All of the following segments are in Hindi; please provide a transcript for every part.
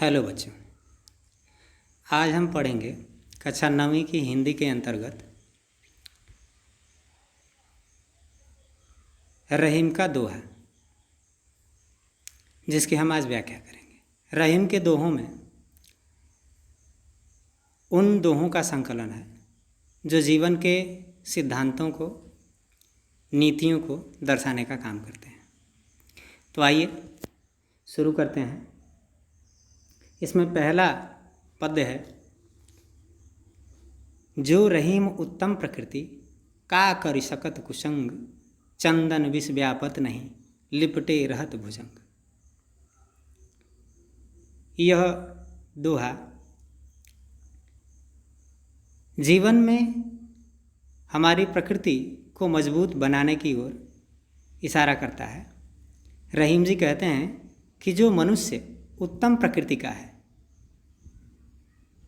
हेलो बच्चों, आज हम पढ़ेंगे कक्षा 9वीं की हिंदी के अंतर्गत रहीम का दोहा, जिसकी हम आज व्याख्या करेंगे। रहीम के दोहों में उन दोहों का संकलन है जो जीवन के सिद्धांतों को, नीतियों को दर्शाने का काम करते हैं। तो आइए शुरू करते हैं। इसमें पहला पद्य है, जो रहीम उत्तम प्रकृति का कर सकत कुसंग, चंदन विष व्यापत नहीं लिपटे रहत भुजंग। यह दोहा जीवन में हमारी प्रकृति को मजबूत बनाने की ओर इशारा करता है। रहीम जी कहते हैं कि जो मनुष्य उत्तम प्रकृति का है,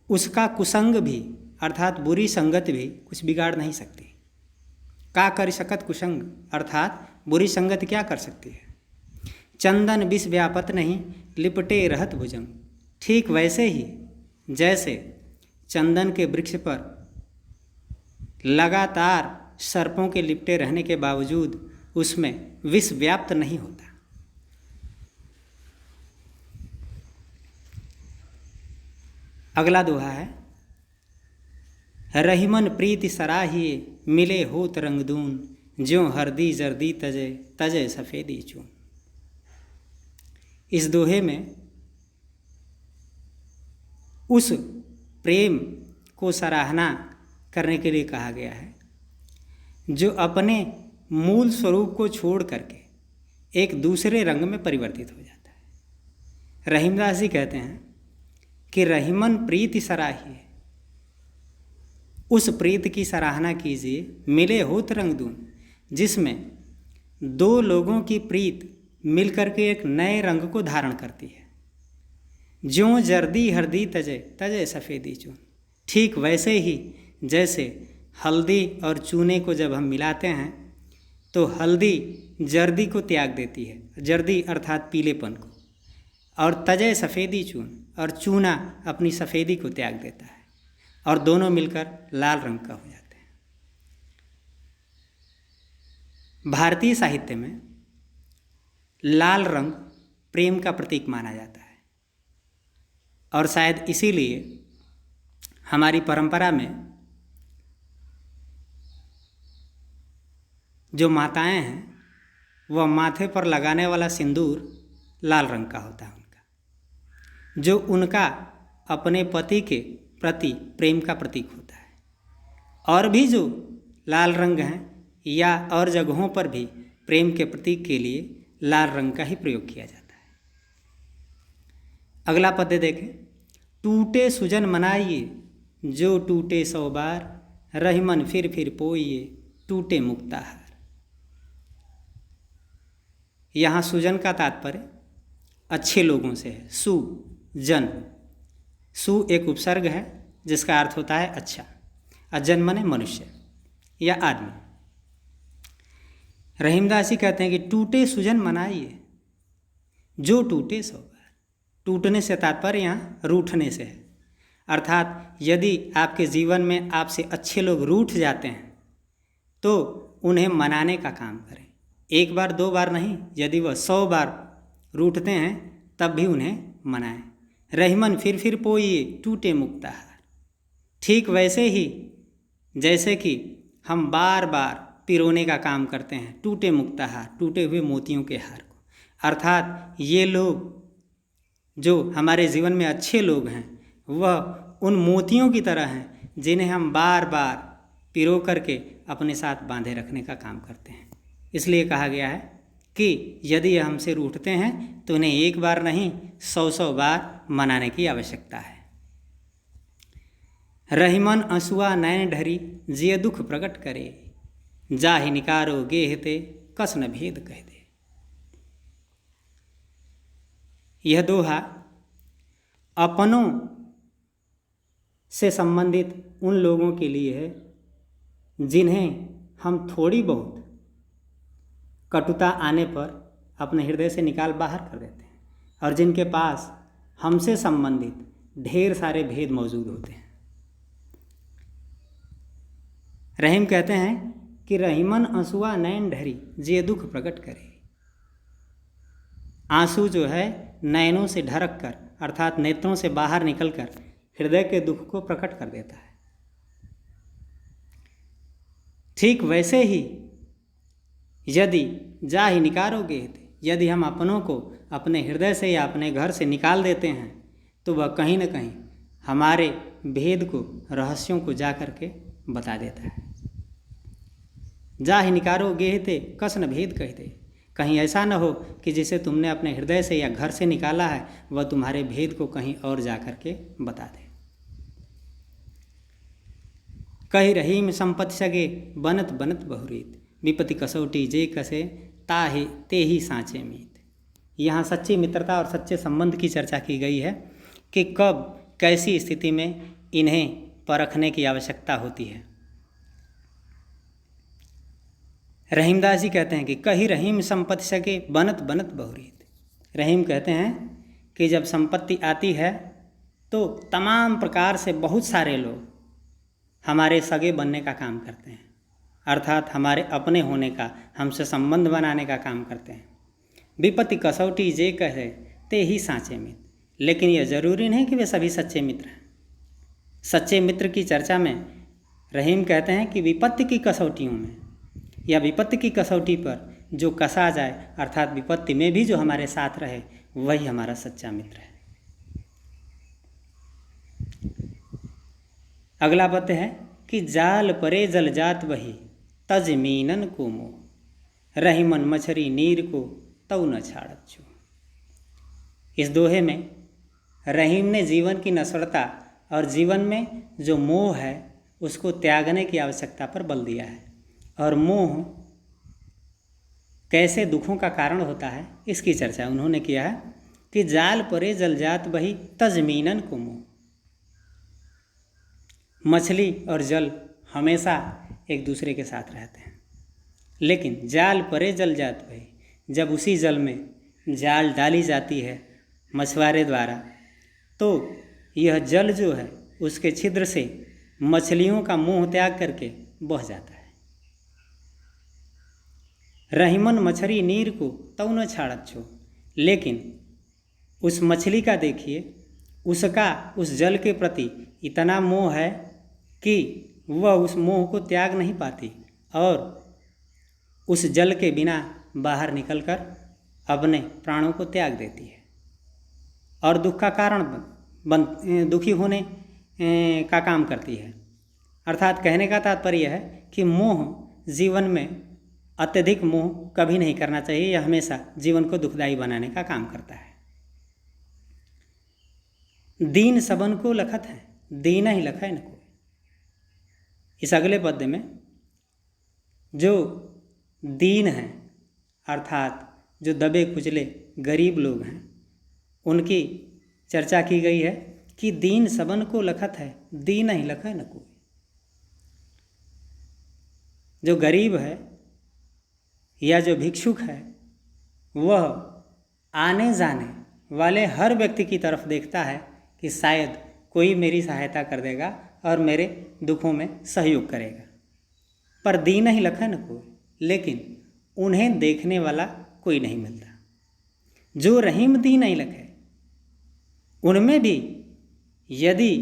उसका कुसंग भी अर्थात बुरी संगत भी कुछ बिगाड़ नहीं सकती। का कर सकत कुसंग अर्थात बुरी संगत क्या कर सकती है। चंदन विष व्यापत नहीं लिपटे रहत भुजंग। ठीक वैसे ही जैसे चंदन के वृक्ष पर लगातार सर्पों के लिपटे रहने के बावजूद उसमें विष व्याप्त नहीं होता। अगला दोहा है, रहीमन प्रीति सराहिए मिले होत रंगदून, ज्यों हरदी जर्दी तजे तजे सफ़ेदी चून। इस दोहे में उस प्रेम को सराहना करने के लिए कहा गया है जो अपने मूल स्वरूप को छोड़ करके एक दूसरे रंग में परिवर्तित हो जाता है। रहीमदास जी कहते हैं कि रहीमन प्रीति सराहिए, उस प्रीत की सराहना कीजिए, मिले होत रंगदून, जिसमें दो लोगों की प्रीत मिलकर के एक नए रंग को धारण करती है। ज्यों जर्दी हरदी तजे तजे सफ़ेदी चून। ठीक वैसे ही जैसे हल्दी और चूने को जब हम मिलाते हैं तो हल्दी जर्दी को त्याग देती है, जर्दी अर्थात पीलेपन को, और तजे सफ़ेदी चून, और चूना अपनी सफ़ेदी को त्याग देता है और दोनों मिलकर लाल रंग का हो जाते हैं। भारतीय साहित्य में लाल रंग प्रेम का प्रतीक माना जाता है और शायद इसीलिए हमारी परंपरा में जो माताएं हैं वह माथे पर लगाने वाला सिंदूर लाल रंग का होता है उनका, जो उनका अपने पति के प्रति प्रेम का प्रतीक होता है। और भी जो लाल रंग हैं या और जगहों पर भी प्रेम के प्रतीक के लिए लाल रंग का ही प्रयोग किया जाता है। अगला पद्य देखें, टूटे सुजन मनाइए जो टूटे 100 बार, रहीमन फिर पोइए टूटे मुक्ताहार। यहाँ सुजन का तात्पर्य अच्छे लोगों से है। सुजन, सु एक उपसर्ग है जिसका अर्थ होता है अच्छा, और जन माने मनुष्य या आदमी। रहीमदास जी कहते हैं कि टूटे सुजन मनाइए जो टूटे 100 बार। टूटने से तात्पर्य यहाँ रूठने से है, अर्थात यदि आपके जीवन में आपसे अच्छे लोग रूठ जाते हैं तो उन्हें मनाने का काम करें। एक बार 2 बार नहीं, यदि वह 100 बार रूठते हैं तब भी उन्हें मनाएं। रहीमन फिर पोइए टूटे मुक्ताहार। ठीक वैसे ही जैसे कि हम बार बार पिरोने का काम करते हैं टूटे मुक्ताहार, टूटे हुए मोतियों के हार को, अर्थात ये लोग जो हमारे जीवन में अच्छे लोग हैं वह उन मोतियों की तरह हैं जिन्हें हम बार बार पिरो करके अपने साथ बांधे रखने का काम करते हैं। इसलिए कहा गया है कि यदि ये हमसे रूठते हैं तो उन्हें एक बार नहीं 100 बार मनाने की आवश्यकता है। रहीमन असुआ नैन ढरी जिय दुख प्रकट करे, जाहि निकारो गेहते कस न भेद कह दे। यह दोहा अपनों से संबंधित उन लोगों के लिए है जिन्हें हम थोड़ी बहुत कटुता आने पर अपने हृदय से निकाल बाहर कर देते हैं और जिनके पास हमसे संबंधित ढेर सारे भेद मौजूद होते हैं। रहीम कहते हैं कि रहीमन आंसुआ नैन ढरी जे दुख प्रकट करे। आंसू जो है नैनों से ढरक कर अर्थात नेत्रों से बाहर निकलकर हृदय के दुख को प्रकट कर देता है। ठीक वैसे ही यदि जा ही निकारोगे, यदि हम अपनों को अपने हृदय से या अपने घर से निकाल देते हैं तो वह कहीं न कहीं हमारे भेद को, रहस्यों को जा कर के बता देता है। जा ही निकारो गेहते कसन भेद कहते। कहीं ऐसा न हो कि जिसे तुमने अपने हृदय से या घर से निकाला है वह तुम्हारे भेद को कहीं और जा कर के बता दे। कही रहीम संपत्ति सगे बनत बनत बहुरीत विपत्ति कसौटी जे कसे ताहे ते ही सांचे मीत। यहाँ सच्ची मित्रता और सच्चे संबंध की चर्चा की गई है कि कब कैसी स्थिति में इन्हें परखने की आवश्यकता होती है। रहीमदास जी कहते हैं कि कही रहीम संपत्ति सके बनत बनत बहुरीत। रहीम कहते हैं कि जब संपत्ति आती है तो तमाम प्रकार से बहुत सारे लोग हमारे सगे बनने का काम करते हैं, अर्थात हमारे अपने होने का, हमसे संबंध बनाने का काम करते हैं। विपत्ति कसौटी जे कहे ते ही सांचे मित्र। लेकिन यह जरूरी नहीं कि वे सभी सच्चे मित्र हैं। सच्चे मित्र की चर्चा में रहीम कहते हैं कि विपत्ति की कसौटियों में या विपत्ति की कसौटी पर जो कसा जाए, अर्थात विपत्ति में भी जो हमारे साथ रहे, वही हमारा सच्चा मित्र है। अगला पद्य है कि जाल परे जल जात वही तज मीनन को मोह रहीमन मछरी नीर को तऊ न छाड़त छो। इस दोहे में रहीम ने जीवन की नश्वरता और जीवन में जो मोह है उसको त्यागने की आवश्यकता पर बल दिया है। और मोह कैसे दुखों का कारण होता है इसकी चर्चा उन्होंने किया है कि जाल परे जल जात वही तजमीनन को मोह। मछली और जल हमेशा एक दूसरे के साथ रहते हैं, लेकिन जाल परे जल जात वही, जब उसी जल में जाल डाली जाती है मछुआरे द्वारा तो यह जल जो है उसके छिद्र से मछलियों का मोह त्याग करके बह जाता है। रहीमन मछली नीर को तऊ न छाड़त छो। लेकिन उस मछली का देखिए, उसका उस जल के प्रति इतना मोह है कि वह उस मोह को त्याग नहीं पाती और उस जल के बिना बाहर निकलकर अपने प्राणों को त्याग देती है और दुख का कारण दुखी होने का काम करती है। अर्थात कहने का तात्पर्य है कि मोह जीवन में अत्यधिक मोह कभी नहीं करना चाहिए, यह हमेशा जीवन को दुखदायी बनाने का काम करता है। दीन सबन को लखत है दीन ही लखै न कोई। इस अगले पद्य में जो दीन हैं अर्थात जो दबे कुचले गरीब लोग हैं उनकी चर्चा की गई है कि दीन सबन को लखत है दीन ही लखै न कोई। जो गरीब है या जो भिक्षुक है वह आने जाने वाले हर व्यक्ति की तरफ देखता है कि शायद कोई मेरी सहायता कर देगा और मेरे दुखों में सहयोग करेगा, पर दीन ही लखै न कोई। लेकिन उन्हें देखने वाला कोई नहीं मिलता। जो रहीम दीन ही लखै, उनमें भी यदि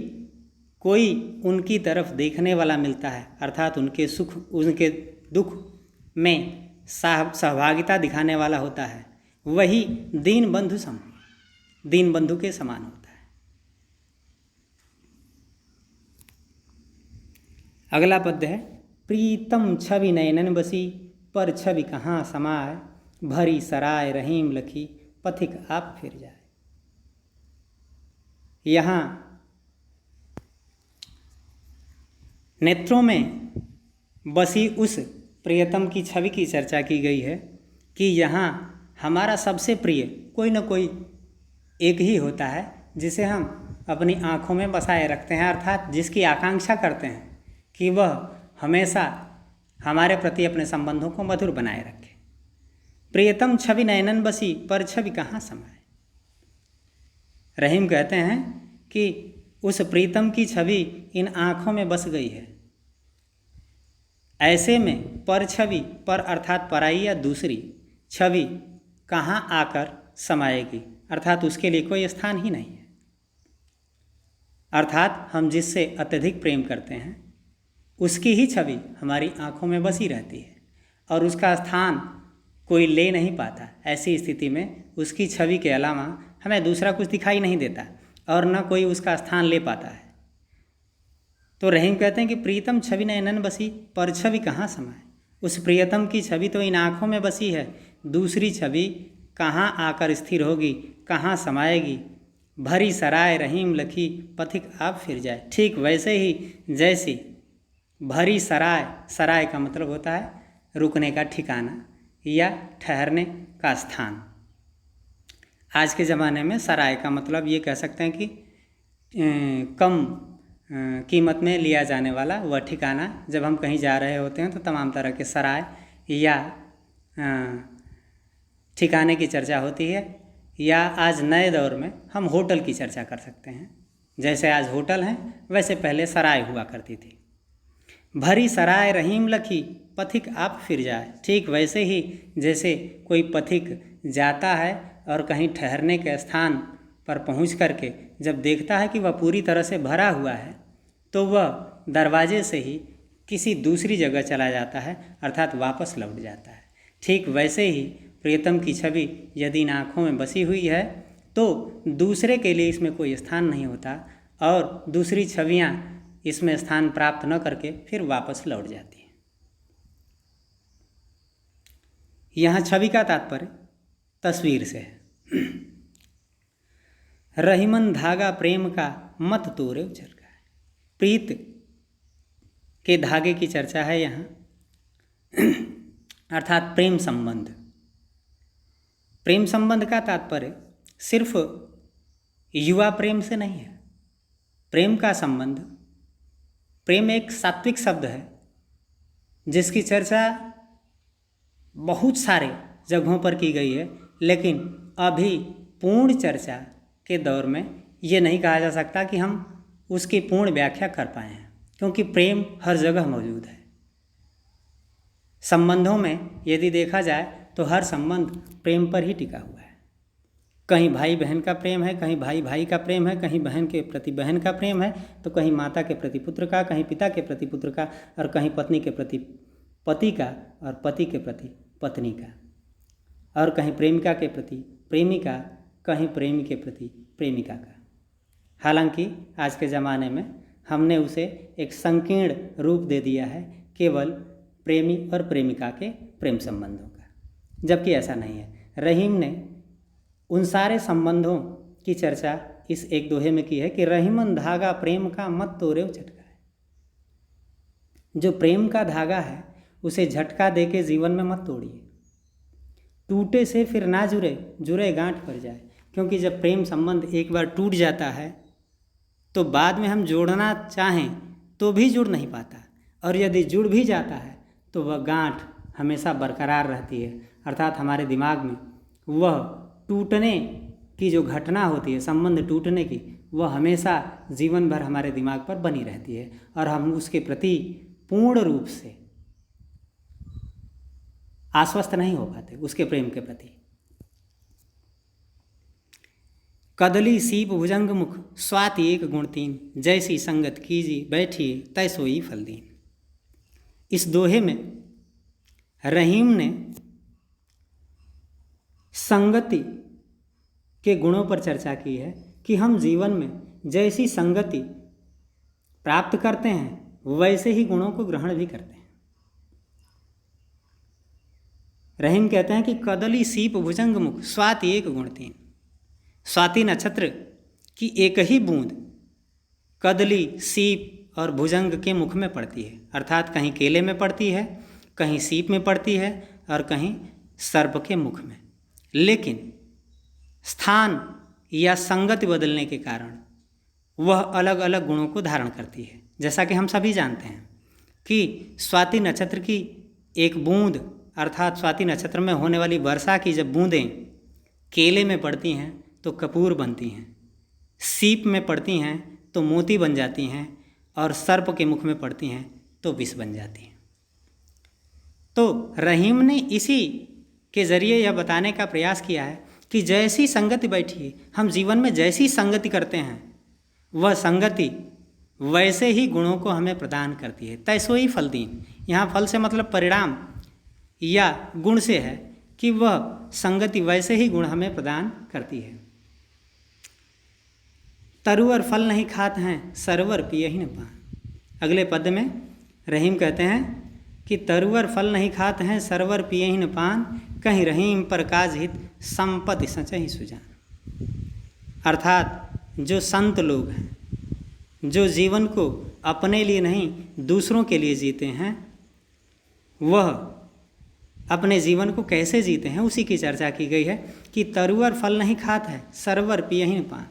कोई उनकी तरफ देखने वाला मिलता है अर्थात उनके सुख उनके दुख में सहभागिता दिखाने वाला होता है, वही दीन बंधु के समान होता है। अगला पद्य है प्रीतम छवि नयनन बसी पर छवि कहाँ समाए भरी सराय रहीम लखी पथिक आप फिर जाए। यहाँ नेत्रों में बसी उस प्रियतम की छवि की चर्चा की गई है कि यहाँ हमारा सबसे प्रिय कोई न कोई एक ही होता है जिसे हम अपनी आँखों में बसाए रखते हैं, अर्थात जिसकी आकांक्षा करते हैं कि वह हमेशा हमारे प्रति अपने संबंधों को मधुर बनाए रखे। प्रियतम छवि नयनन बसी पर छवि कहाँ समाए। रहीम कहते हैं कि उस प्रीतम की छवि इन आँखों में बस गई है। ऐसे में पर छवि, पर अर्थात पराई या दूसरी छवि कहाँ आकर समाएगी, अर्थात उसके लिए कोई स्थान ही नहीं है। अर्थात हम जिससे अत्यधिक प्रेम करते हैं उसकी ही छवि हमारी आँखों में बसी रहती है और उसका स्थान कोई ले नहीं पाता। ऐसी स्थिति में उसकी छवि के अलावा हमें दूसरा कुछ दिखाई नहीं देता और न कोई उसका स्थान ले पाता है। तो रहीम कहते हैं कि प्रीतम छवि नयनन बसी, पर छवि कहाँ समाए। उस प्रियतम की छवि तो इन आँखों में बसी है, दूसरी छवि कहाँ आकर स्थिर होगी, कहाँ समाएगी। भरी सराय रहीम लखी, पथिक आप फिर जाए। ठीक वैसे ही जैसी भरी सराय, सराय का मतलब होता है रुकने का ठिकाना या ठहरने का स्थान। आज के ज़माने में सराय का मतलब ये कह सकते हैं कि कम कीमत में लिया जाने वाला वह ठिकाना। जब हम कहीं जा रहे होते हैं तो तमाम तरह के सराय या ठिकाने की चर्चा होती है। या आज नए दौर में हम होटल की चर्चा कर सकते हैं। जैसे आज होटल हैं वैसे पहले सराय हुआ करती थी। भरी सराय रहीम लखी, पथिक आप फिर जाए। ठीक वैसे ही जैसे कोई पथिक जाता है और कहीं ठहरने के स्थान पर पहुंच करके जब देखता है कि वह पूरी तरह से भरा हुआ है तो वह दरवाजे से ही किसी दूसरी जगह चला जाता है, अर्थात वापस लौट जाता है। ठीक वैसे ही प्रियतम की छवि यदि इन आँखों में बसी हुई है तो दूसरे के लिए इसमें कोई स्थान नहीं होता और दूसरी छवियाँ इसमें स्थान प्राप्त न करके फिर वापस लौट जाती हैं। यहाँ छवि का तात्पर्य तस्वीर से है। रहीमन धागा प्रेम का मत तोरे चरका है। प्रीत के धागे की चर्चा है यहाँ, अर्थात प्रेम संबंध। प्रेम संबंध का तात्पर्य सिर्फ युवा प्रेम से नहीं है। प्रेम का संबंध, प्रेम एक सात्विक शब्द है जिसकी चर्चा बहुत सारे जगहों पर की गई है, लेकिन अभी पूर्ण चर्चा के दौर में ये नहीं कहा जा सकता कि हम उसकी पूर्ण व्याख्या कर पाए हैं, क्योंकि प्रेम हर जगह मौजूद है। संबंधों में यदि देखा जाए तो हर संबंध प्रेम पर ही टिका हुआ है। कहीं भाई बहन का प्रेम है, कहीं भाई भाई का प्रेम है, कहीं बहन के प्रति बहन का प्रेम है, तो कहीं माता के प्रति पुत्र का, कहीं पिता के प्रति पुत्र का, और कहीं पत्नी के प्रति पति का, और पति के प्रति पत्नी का, और कहीं प्रेमिका के प्रति प्रेमिका, कहीं प्रेमी के प्रति प्रेमिका का। हालांकि आज के ज़माने में हमने उसे एक संकीर्ण रूप दे दिया है केवल प्रेमी और प्रेमिका के प्रेम संबंधों का, जबकि ऐसा नहीं है। रहीम ने उन सारे संबंधों की चर्चा इस एक दोहे में की है कि रहीमन धागा प्रेम का मत तोड़े झटका है। जो प्रेम का धागा है उसे झटका दे के जीवन में मत तोड़िए। टूटे से फिर ना जुड़े, जुड़े गांठ पर जाए। क्योंकि जब प्रेम संबंध एक बार टूट जाता है तो बाद में हम जोड़ना चाहें तो भी जुड़ नहीं पाता, और यदि जुड़ भी जाता है तो वह गांठ हमेशा बरकरार रहती है। अर्थात हमारे दिमाग में वह टूटने की जो घटना होती है, संबंध टूटने की, वह हमेशा जीवन भर हमारे दिमाग पर बनी रहती है और हम उसके प्रति पूर्ण रूप से आश्वस्त नहीं हो पाते उसके प्रेम के प्रति। कदली सीप भुजंग मुख स्वाति एक गुण तीन, जैसी संगत कीजिए बैठिए तय सोई फल दीन। इस दोहे में रहीम ने संगति के गुणों पर चर्चा की है कि हम जीवन में जैसी संगति प्राप्त करते हैं वैसे ही गुणों को ग्रहण भी करते हैं। रहीम कहते हैं कि कदली सीप भुजंग मुख स्वाति एक गुण तीन। स्वाति नक्षत्र की एक ही बूंद कदली, सीप और भुजंग के मुख में पड़ती है, अर्थात कहीं केले में पड़ती है, कहीं सीप में पड़ती है और कहीं सर्प के मुख में। लेकिन स्थान या संगति बदलने के कारण वह अलग अलग गुणों को धारण करती है। जैसा कि हम सभी जानते हैं कि स्वाति नक्षत्र की एक बूंद, अर्थात स्वाति नक्षत्र में होने वाली वर्षा की जब बूंदें केले में पड़ती हैं तो कपूर बनती हैं, सीप में पड़ती हैं तो मोती बन जाती हैं, और सर्प के मुख में पड़ती हैं तो विष बन जाती हैं। तो रहीम ने इसी के ज़रिए यह बताने का प्रयास किया है कि जैसी संगति बैठी, हम जीवन में जैसी संगति करते हैं वह संगति वैसे ही गुणों को हमें प्रदान करती है। तैसो ही फल दीन, यहाँ फल से मतलब परिणाम या गुण से है कि वह संगति वैसे ही गुण हमें प्रदान करती है। तरुवर फल नहीं खात हैं, सरवर पिए ही न पान। अगले पद में रहीम कहते हैं कि तरुवर फल नहीं खात हैं, सरवर पिए ही न पान, कहीं रहीम पर काज हित, संपत्ति सचहि सुजान। अर्थात जो संत लोग हैं, जो जीवन को अपने लिए नहीं दूसरों के लिए जीते हैं, वह अपने जीवन को कैसे जीते हैं उसी की चर्चा की गई है कि तरुवर फल नहीं खात है, सरवर पिए ही न पान।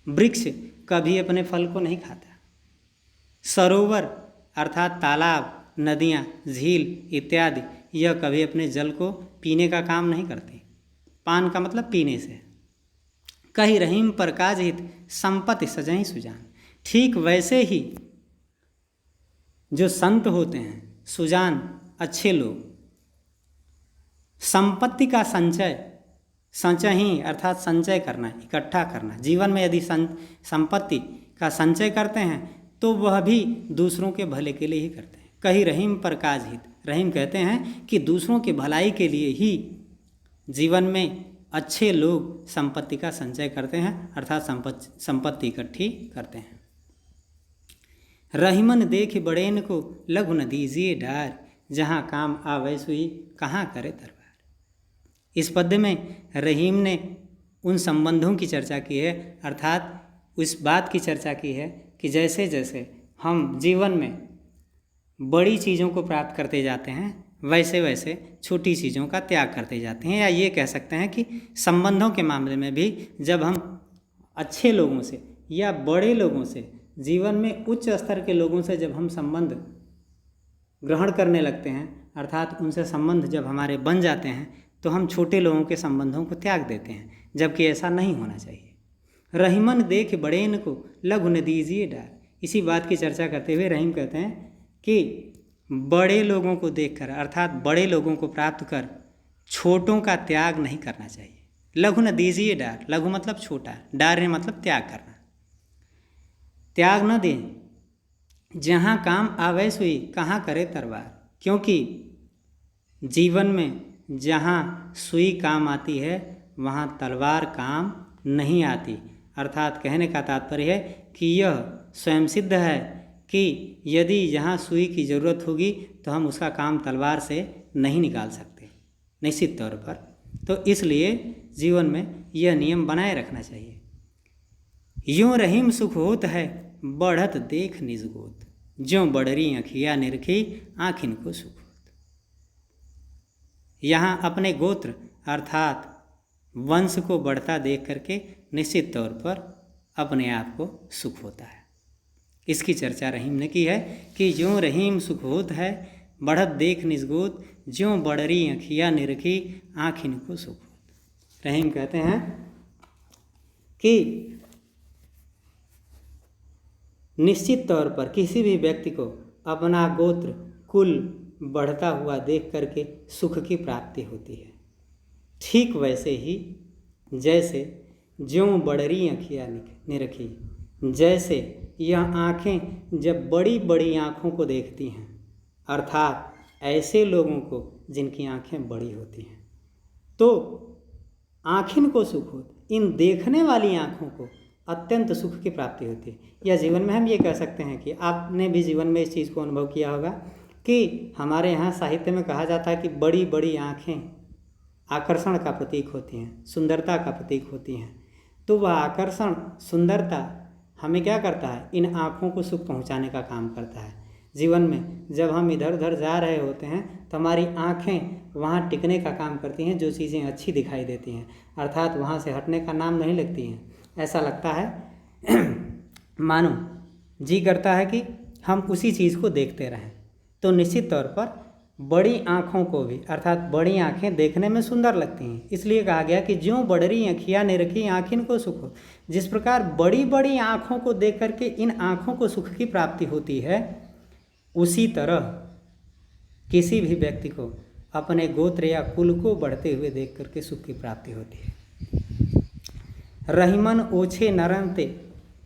वृक्ष कभी अपने फल को नहीं खाता। सरोवर अर्थात तालाब, नदियाँ, झील इत्यादि यह कभी अपने जल को पीने का काम नहीं करते। पान का मतलब पीने से। कहीं रहीम पर काज हित, संपत्ति सजहि सुजान। ठीक वैसे ही जो संत होते हैं, सुजान अच्छे लोग, संपत्ति का संचय अर्थात संचय करना, इकट्ठा करना। जीवन में यदि संपत्ति का संचय करते हैं तो वह भी दूसरों के भले के लिए ही करते हैं। कहीं रहीम पर काज हित, रहीम कहते हैं कि दूसरों की भलाई के लिए ही जीवन में अच्छे लोग संपत्ति का संचय करते हैं, अर्थात संपत्ति इकट्ठी करते हैं। रहीमन देख बड़ेन को, लघु न दीजिए डार, जहाँ काम आवे सुई, कहाँ करे तरबार। इस पद्य में रहीम ने उन संबंधों की चर्चा की है, अर्थात उस बात की चर्चा की है कि जैसे जैसे हम जीवन में बड़ी चीज़ों को प्राप्त करते जाते हैं, वैसे वैसे छोटी चीज़ों का त्याग करते जाते हैं। या ये कह सकते हैं कि संबंधों के मामले में भी जब हम अच्छे लोगों से या बड़े लोगों से, जीवन में उच्च स्तर के लोगों से जब हम संबंध ग्रहण करने लगते हैं, अर्थात उनसे संबंध जब हमारे बन जाते हैं, तो हम छोटे लोगों के संबंधों को त्याग देते हैं, जबकि ऐसा नहीं होना चाहिए। रहीमन देख बड़ेन को, लघु न दीजिए डार। इसी बात की चर्चा करते हुए रहीम कहते हैं कि बड़े लोगों को देखकर, अर्थात बड़े लोगों को प्राप्त कर छोटों का त्याग नहीं करना चाहिए। लघु न दीजिए डार, लघु मतलब छोटा, डार ने मतलब त्याग करना। त्याग न दें, जहाँ काम आवे सुई, कहाँ करे तरवार। क्योंकि जीवन में जहाँ सुई काम आती है वहाँ तलवार काम नहीं आती। अर्थात कहने का तात्पर्य है कि यह स्वयं सिद्ध है कि यदि यहाँ सुई की ज़रूरत होगी तो हम उसका काम तलवार से नहीं निकाल सकते, निश्चित तौर पर। तो इसलिए जीवन में यह नियम बनाए रखना चाहिए। यूँ रहीम सुख होत है, बढ़त देख निज गोत, ज्यों बढ़री अखिया निरखी, आँखिन को सुख होत। यहाँ अपने गोत्र अर्थात वंश को बढ़ता देख करके निश्चित तौर पर अपने आप को सुख होता है। इसकी चर्चा रहीम ने की है कि ज्यों रहीम सुख होत है, बढ़त देख निजगोत, ज्यों बढ़री अखिया निरखी, आँखिन को सुख होत। रहीम कहते हैं कि निश्चित तौर पर किसी भी व्यक्ति को अपना गोत्र कुल बढ़ता हुआ देख करके सुख की प्राप्ति होती है। ठीक वैसे ही जैसे ज्यों बढ़री अखियाँ निरखी, जैसे यह आँखें जब बड़ी बड़ी आँखों को देखती हैं, अर्थात ऐसे लोगों को जिनकी आँखें बड़ी होती हैं, तो आँखिन को सुख होती, इन देखने वाली आँखों को अत्यंत सुख की प्राप्ति होती है। या जीवन में हम ये कह सकते हैं कि आपने भी जीवन में इस चीज़ को अनुभव किया होगा कि हमारे यहाँ साहित्य में कहा जाता है कि बड़ी बड़ी आँखें आकर्षण का प्रतीक होती हैं, सुंदरता का प्रतीक होती हैं। तो वह आकर्षण, सुंदरता हमें क्या करता है, इन आँखों को सुख पहुँचाने का काम करता है। जीवन में जब हम इधर उधर जा रहे होते हैं तो हमारी आँखें वहाँ टिकने का काम करती हैं, जो चीज़ें अच्छी दिखाई देती हैं, अर्थात वहाँ से हटने का नाम नहीं लगती हैं। ऐसा लगता है मानो जी करता है कि हम उसी चीज़ को देखते रहें। तो निश्चित तौर पर बड़ी आँखों को भी, अर्थात बड़ी आँखें देखने में सुंदर लगती हैं, इसलिए कहा गया कि ज्यों बड़री अखिया ने रखी आँखिन को सुख हो। जिस प्रकार बड़ी बड़ी आँखों को देख करके इन आँखों को सुख की प्राप्ति होती है, उसी तरह किसी भी व्यक्ति को अपने गोत्र या कुल को बढ़ते हुए देख करके सुख की प्राप्ति होती है। रहीमन ओछे नरंते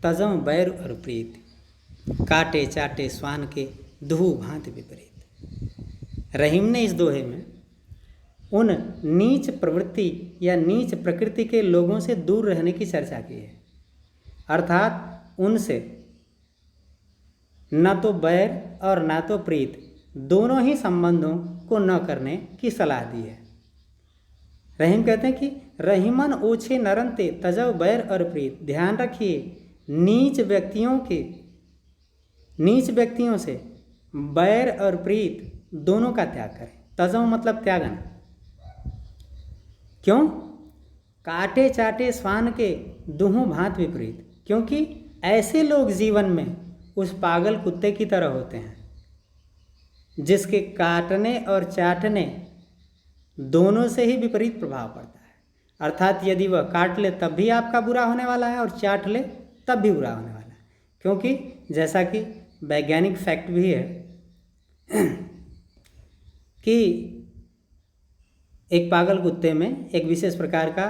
तजम बैर और प्रीत, काटे चाटे स्वान के दुहु भांत विपरीत। रहीम ने इस दोहे में उन नीच प्रवृत्ति या नीच प्रकृति के लोगों से दूर रहने की चर्चा की है, अर्थात उनसे न तो बैर और न तो प्रीत, दोनों ही संबंधों को न करने की सलाह दी है। रहीम कहते हैं कि रहीमन ओछे नरंते तजव बैर और प्रीत। ध्यान रखिए, नीच व्यक्तियों से बैर और प्रीत दोनों का त्याग करें। तजव मतलब त्यागना। क्यों? काटे चाटे स्वान के दुहु भांत विपरीत, क्योंकि ऐसे लोग जीवन में उस पागल कुत्ते की तरह होते हैं जिसके काटने और चाटने दोनों से ही विपरीत प्रभाव पड़ता है। अर्थात यदि वह काट ले तब भी आपका बुरा होने वाला है और चाट ले तब भी बुरा होने वाला है, क्योंकि जैसा कि वैज्ञानिक फैक्ट भी है कि एक पागल कुत्ते में एक विशेष प्रकार का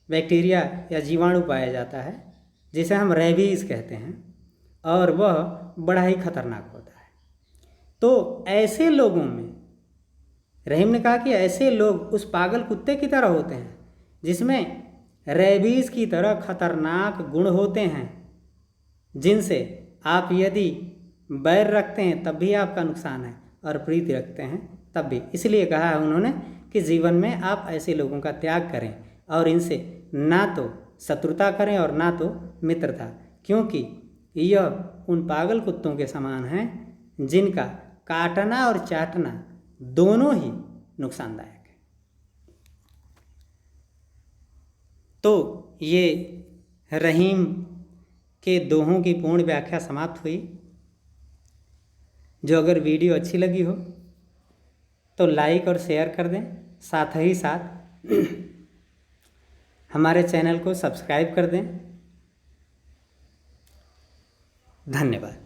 बैक्टीरिया या जीवाणु पाया जाता है जिसे हम रेबीज कहते हैं, और वह बड़ा ही खतरनाक होता है। तो ऐसे लोगों में रहीम ने कहा कि ऐसे लोग उस पागल कुत्ते की तरह होते हैं जिसमें रेबीज की तरह खतरनाक गुण होते हैं, जिनसे आप यदि बैर रखते हैं तब भी आपका नुकसान है और प्रीति रखते हैं तब भी। इसलिए कहा है उन्होंने कि जीवन में आप ऐसे लोगों का त्याग करें और इनसे ना तो शत्रुता करें और ना तो मित्रता, क्योंकि यह उन पागल कुत्तों के समान हैं जिनका काटना और चाटना दोनों ही नुकसानदायक है। तो ये रहीम के दोहों की पूर्ण व्याख्या समाप्त हुई। जो अगर वीडियो अच्छी लगी हो तो लाइक और शेयर कर दें, साथ ही साथ हमारे चैनल को सब्सक्राइब कर दें। धन्यवाद।